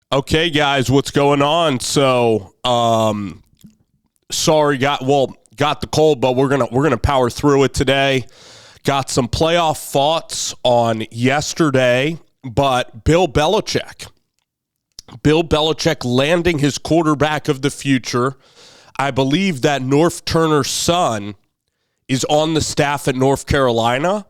Okay, guys, what's going on? So, sorry, got the cold, but we're gonna power through it today. Got some playoff thoughts on yesterday, but Bill Belichick landing his quarterback of the future. I believe that North Turner's son is on the staff at North Carolina.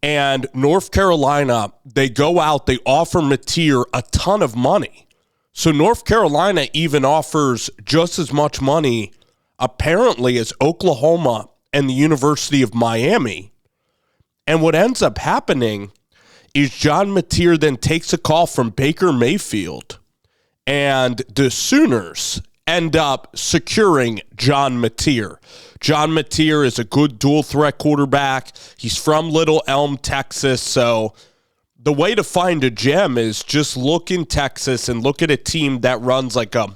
And North Carolina, they go out, they offer Mateer a ton of money. So North Carolina even offers just as much money, apparently, as Oklahoma and the University of Miami. And what ends up happening is John Mateer then takes a call from Baker Mayfield, and the Sooners end up securing John Mateer. John Mateer is a good dual-threat quarterback. He's from Little Elm, Texas. So the way to find a gem is just look in Texas and look at a team that runs like a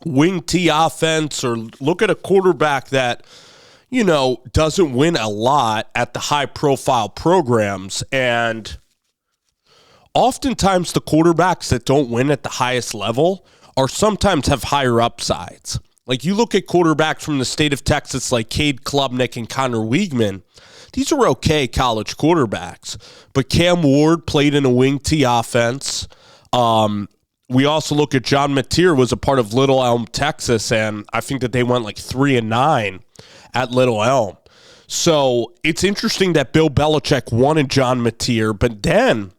wing T offense, or look at a quarterback that, doesn't win a lot at the high-profile programs. And oftentimes the quarterbacks that don't win at the highest level are sometimes have higher upsides. Like, you look at quarterbacks from the state of Texas like Cade Klubnik and Connor Weigman. These are okay college quarterbacks. But Cam Ward played in a wing T offense. We also look at John Mateer was a part of Little Elm, Texas, and I think that they went like 3-9 at Little Elm. So it's interesting that Bill Belichick wanted John Mateer, but then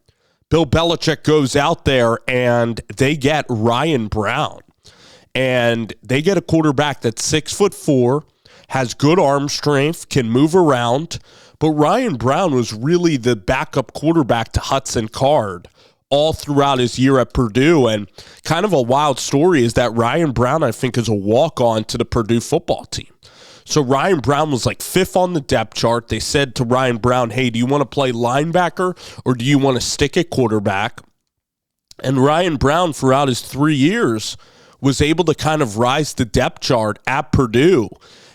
Bill Belichick goes out there and they get Ryan Browne. And they get a quarterback that's 6'4", has good arm strength, can move around. But Ryan Browne was really the backup quarterback to Hudson Card all throughout his year at Purdue. And kind of a wild story is that Ryan Browne, I think, is a walk-on to the Purdue football team. So Ryan Browne was like 5th on the depth chart. They said to Ryan Browne, hey, do you want to play linebacker or do you want to stick at quarterback? And Ryan Browne, throughout his 3 years, was able to kind of rise the depth chart at Purdue.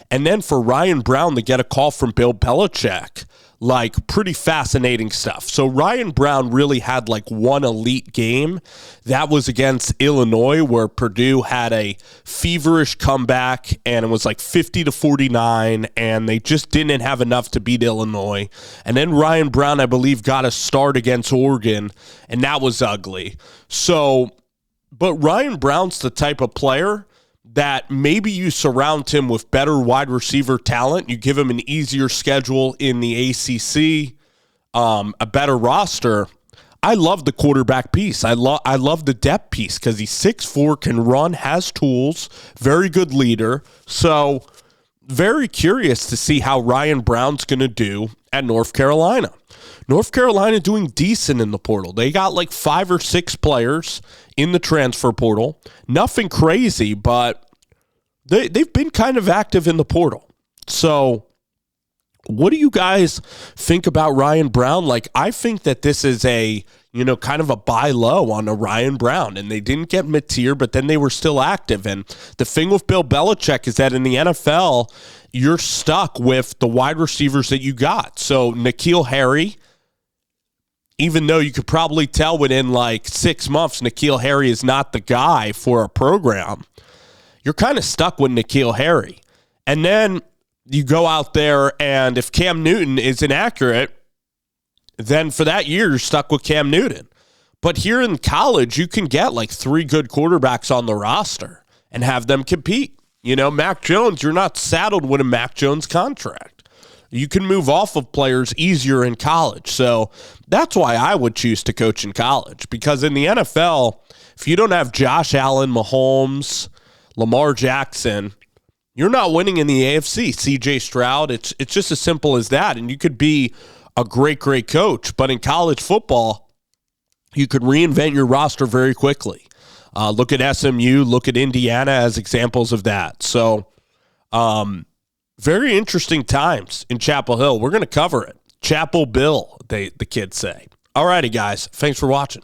And then for Ryan Browne to get a call from Bill Belichick, like, pretty fascinating stuff. So Ryan Browne really had like one elite game. That was against Illinois, where Purdue had a feverish comeback and it was like 50-49, and they just didn't have enough to beat Illinois. And then Ryan Browne, I believe, got a start against Oregon, and that was ugly. But Ryan Browne's the type of player that maybe you surround him with better wide receiver talent. You give him an easier schedule in the ACC, a better roster. I love the quarterback piece. I love the depth piece because he's 6'4", can run, has tools, very good leader. So very curious to see how Ryan Browne's going to do at North Carolina. North Carolina doing decent in the portal. They got like 5 or 6 players in the transfer portal. Nothing crazy, but they've been kind of active in the portal. So what do you guys think about Ryan Browne? Like, I think that this is a, kind of a buy low on a Ryan Browne, and they didn't get Mateer, but then they were still active. And the thing with Bill Belichick is that in the NFL, you're stuck with the wide receivers that you got. So N'Keal Harry, even though you could probably tell within like 6 months N'Keal Harry is not the guy for a program, you're kind of stuck with N'Keal Harry. And then you go out there, and if Cam Newton is inaccurate, then for that year you're stuck with Cam Newton. But here in college, you can get like 3 good quarterbacks on the roster and have them compete. Mac Jones, you're not saddled with a Mac Jones contract. You can move off of players easier in college. So that's why I would choose to coach in college, because in the NFL, if you don't have Josh Allen, Mahomes, Lamar Jackson, you're not winning in the AFC. CJ Stroud, it's just as simple as that. And you could be a great, great coach, but in college football, you could reinvent your roster very quickly. Look at SMU, look at Indiana as examples of that. So, very interesting times in Chapel Hill. We're going to cover it. Chapel Bill, the kids say. All righty, guys. Thanks for watching.